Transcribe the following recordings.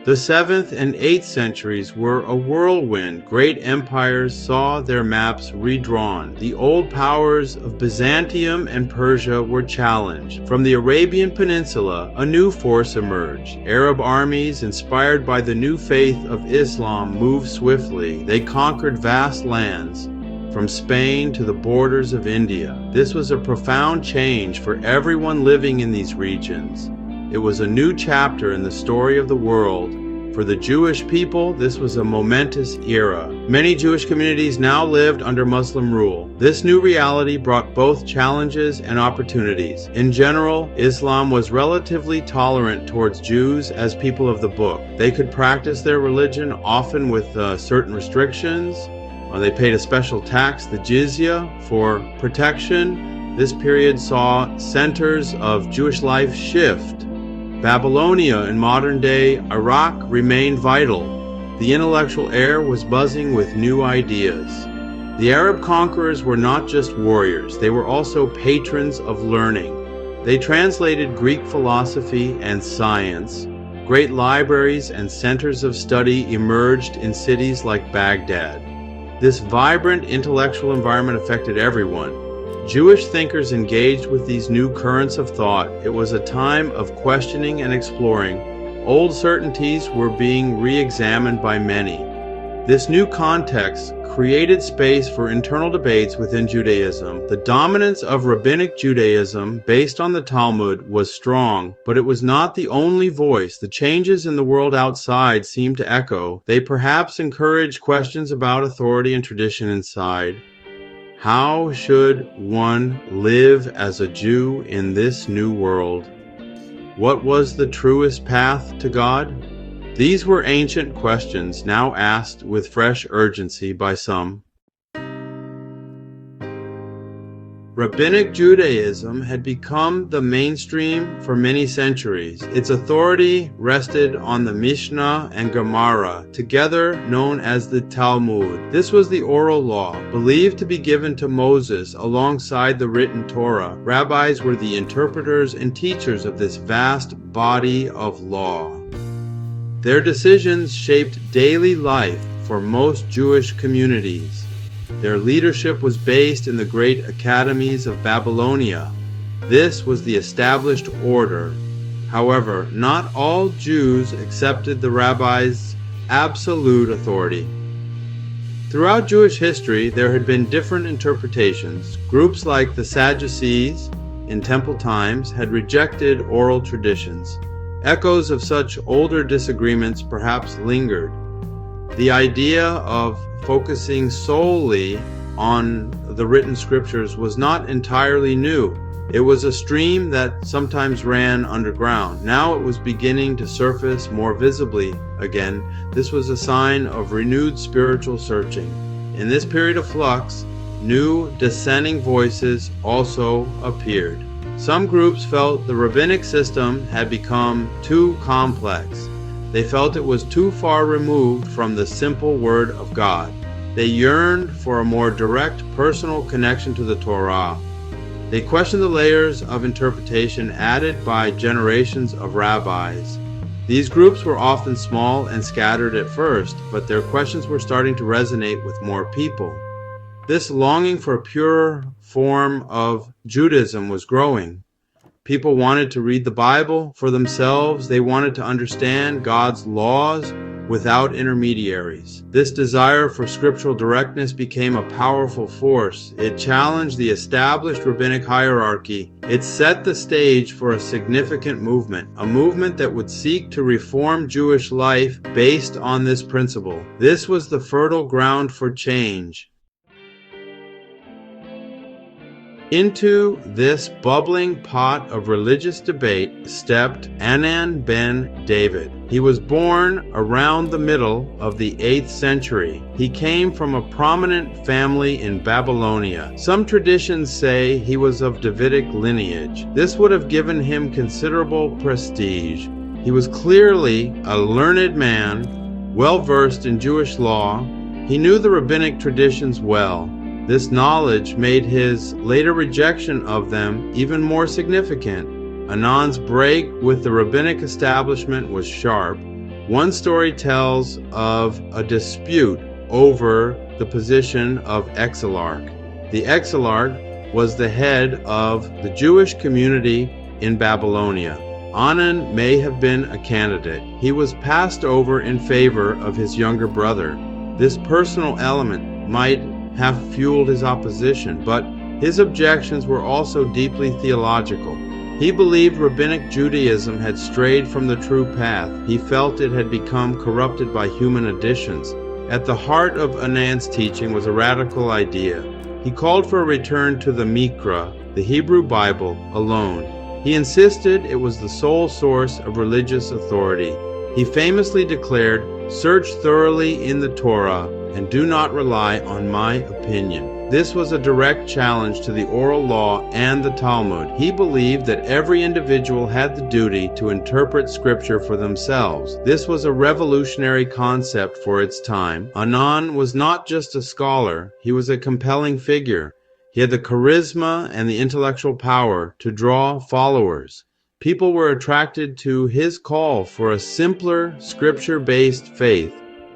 The 7th and 8th centuries were a whirlwind. Great empires saw their maps redrawn. The old powers of Byzantium and Persia were challenged. From the Arabian Peninsula, a new force emerged. Arab armies, inspired by the new faith of Islam, moved swiftly. They conquered vast lands, from Spain to the borders of India. This was a profound change for everyone living in these regions. It was a new chapter in the story of the world. For the Jewish people, this was a momentous era. Many Jewish communities now lived under Muslim rule. This new reality brought both challenges and opportunities. In general, Islam was relatively tolerant towards Jews as people of the book. They could practice their religion, often with certain restrictions. They paid a special tax, the jizya, for protection. This period saw centers of Jewish life shift. Babylonia in modern-day Iraq remained vital. The intellectual air was buzzing with new ideas. The Arab conquerors were not just warriors, they were also patrons of learning. They translated Greek philosophy and science. Great libraries and centers of study emerged in cities like Baghdad. This vibrant intellectual environment affected everyone. Jewish thinkers engaged with these new currents of thought. It was a time of questioning and exploring. Old certainties were being re-examined by many. This new context created space for internal debates within Judaism. The dominance of rabbinic Judaism, based on the Talmud, was strong, but it was not the only voice. The changes in the world outside seemed to echo. They perhaps encouraged questions about authority and tradition inside. How should one live as a Jew in this new world? What was the truest path to God? These were ancient questions now asked with fresh urgency by some. Rabbinic Judaism had become the mainstream for many centuries. Its authority rested on the Mishnah and Gemara, together known as the Talmud. This was the oral law, believed to be given to Moses alongside the written Torah. Rabbis were the interpreters and teachers of this vast body of law. Their decisions shaped daily life for most Jewish communities. Their leadership was based in the great academies of Babylonia. This was the established order. However, not all Jews accepted the rabbis' absolute authority. Throughout Jewish history, there had been different interpretations. Groups like the Sadducees in temple times had rejected oral traditions. Echoes of such older disagreements perhaps lingered. The idea of focusing solely on the written scriptures was not entirely new. It was a stream that sometimes ran underground. Now it was beginning to surface more visibly again. This was a sign of renewed spiritual searching. In this period of flux, new dissenting voices also appeared. Some groups felt the rabbinic system had become too complex. They felt it was too far removed from the simple word of God. They yearned for a more direct personal connection to the Torah. They questioned the layers of interpretation added by generations of rabbis. These groups were often small and scattered at first, but their questions were starting to resonate with more people. This longing for a purer form of Judaism was growing. People wanted to read the Bible for themselves. They wanted to understand God's laws without intermediaries. This desire for scriptural directness became a powerful force. It challenged the established rabbinic hierarchy. It set the stage for a significant movement, a movement that would seek to reform Jewish life based on this principle. This was the fertile ground for change. Into this bubbling pot of religious debate stepped Anan ben David. He was born around the middle of the 8th century. He came from a prominent family in Babylonia. Some traditions say he was of Davidic lineage. This would have given him considerable prestige. He was clearly a learned man, well versed in Jewish law. He knew the rabbinic traditions well. This knowledge made his later rejection of them even more significant. Anan's break with the rabbinic establishment was sharp. One story tells of a dispute over the position of exilarch. The exilarch was the head of the Jewish community in Babylonia. Anan may have been a candidate. He was passed over in favor of his younger brother. This personal element might have fueled his opposition, but his objections were also deeply theological. He believed rabbinic Judaism had strayed from the true path. He felt it had become corrupted by human additions. At the heart of Anan's teaching was a radical idea. He called for a return to the Mikra, the Hebrew Bible, alone. He insisted it was the sole source of religious authority. He famously declared, "Search thoroughly in the Torah and do not rely on my opinion." This was a direct challenge to the oral law and the Talmud. He believed that every individual had the duty to interpret Scripture for themselves. This was a revolutionary concept for its time. Anan was not just a scholar, he was a compelling figure. He had the charisma and the intellectual power to draw followers. People were attracted to his call for a simpler, scripture-based faith.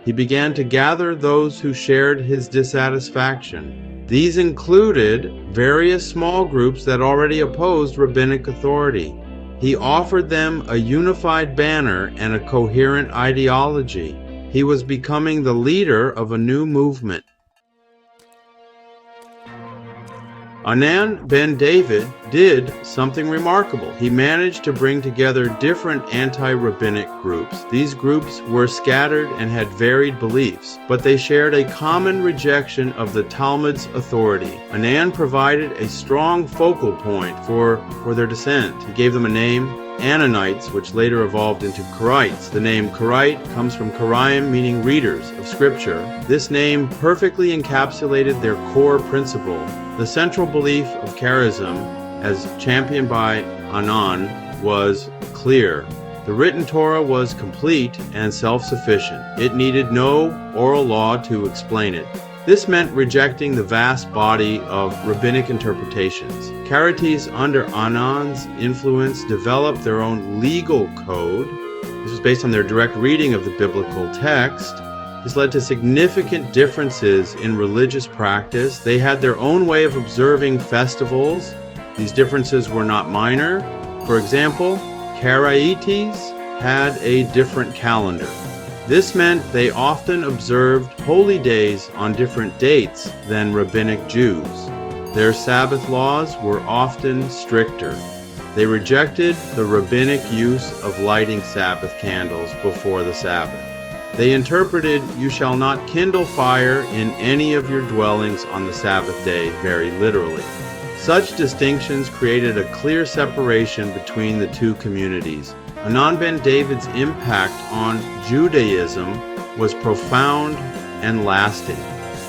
He began to gather those who shared his dissatisfaction. These included various small groups that already opposed rabbinic authority. He offered them a unified banner and a coherent ideology. He was becoming the leader of a new movement. Anan ben David did something remarkable. He managed to bring together different anti-rabbinic groups. These groups were scattered and had varied beliefs, but they shared a common rejection of the Talmud's authority. Anan provided a strong focal point for their dissent. He gave them a name, Ananites, which later evolved into Qara'ites. The name Qara'ite comes from Qara'im, meaning readers of Scripture. This name perfectly encapsulated their core principle. The central belief of charism, as championed by Anan, was clear. The written Torah was complete and self-sufficient. It needed no oral law to explain it. This meant rejecting the vast body of rabbinic interpretations. Qara'ites under Anan's influence developed their own legal code. This was based on their direct reading of the biblical text. This led to significant differences in religious practice. They had their own way of observing festivals. These differences were not minor. For example, Qara'ite had a different calendar. This meant they often observed holy days on different dates than rabbinic Jews. Their Sabbath laws were often stricter. They rejected the rabbinic use of lighting Sabbath candles before the Sabbath. They interpreted, "You shall not kindle fire in any of your dwellings on the Sabbath day," very literally. Such distinctions created a clear separation between the two communities. Anan ben David's impact on Judaism was profound and lasting.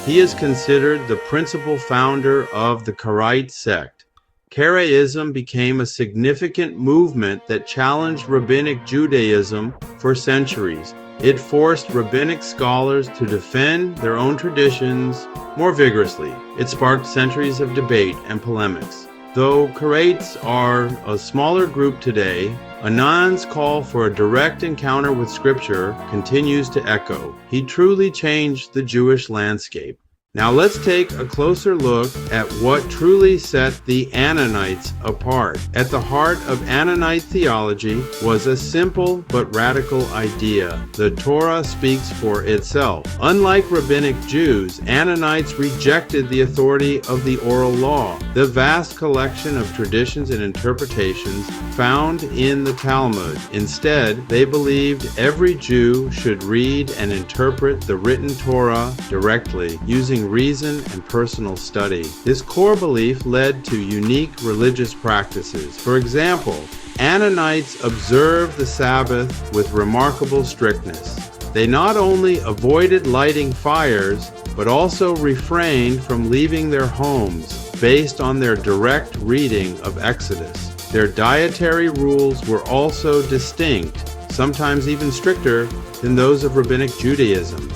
He is considered the principal founder of the Qara'ite sect. Qara'ism became a significant movement that challenged rabbinic Judaism for centuries. It forced rabbinic scholars to defend their own traditions more vigorously. It sparked centuries of debate and polemics. Though Qara'ites are a smaller group today, Anan's call for a direct encounter with Scripture continues to echo. He truly changed the Jewish landscape. Now let's take a closer look at what truly set the Ananites apart. At the heart of Ananite theology was a simple but radical idea. The Torah speaks for itself. Unlike rabbinic Jews, Ananites rejected the authority of the oral law, the vast collection of traditions and interpretations found in the Talmud. Instead, they believed every Jew should read and interpret the written Torah directly, using reason and personal study. This core belief led to unique religious practices. For example, Ananites observed the Sabbath with remarkable strictness. They not only avoided lighting fires, but also refrained from leaving their homes based on their direct reading of Exodus. Their dietary rules were also distinct, sometimes even stricter than those of rabbinic Judaism,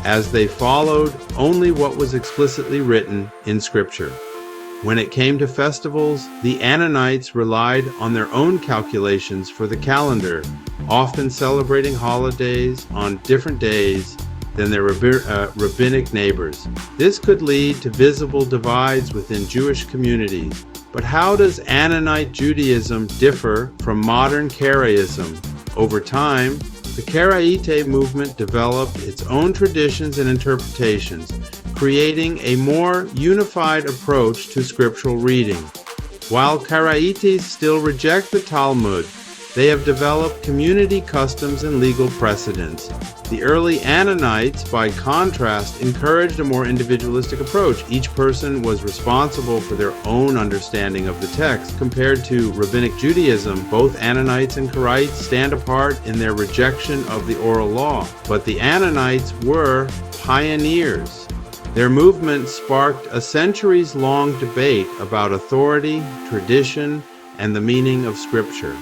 as they followed only what was explicitly written in Scripture. When it came to festivals, the Ananites relied on their own calculations for the calendar. often celebrating holidays on different days than their rabbinic neighbors. This could lead to visible divides within Jewish communities. But how does Ananite Judaism differ from modern Qara'ism? Over time, the Qara'ite movement developed its own traditions and interpretations, creating a more unified approach to scriptural reading. While Qara'ites still reject the Talmud, they have developed community customs and legal precedents. The early Ananites, by contrast, encouraged a more individualistic approach. Each person was responsible for their own understanding of the text. Compared to Rabbinic Judaism, both Ananites and Qara'ites stand apart in their rejection of the oral law. But the Ananites were pioneers. Their movement sparked a centuries-long debate about authority, tradition, and the meaning of Scripture.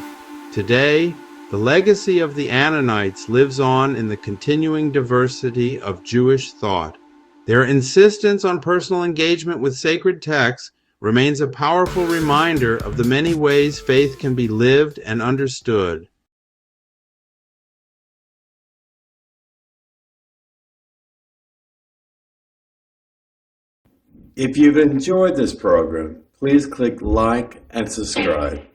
Today, the legacy of the Ananites lives on in the continuing diversity of Jewish thought. Their insistence on personal engagement with sacred texts remains a powerful reminder of the many ways faith can be lived and understood. If you've enjoyed this program, please click like and subscribe.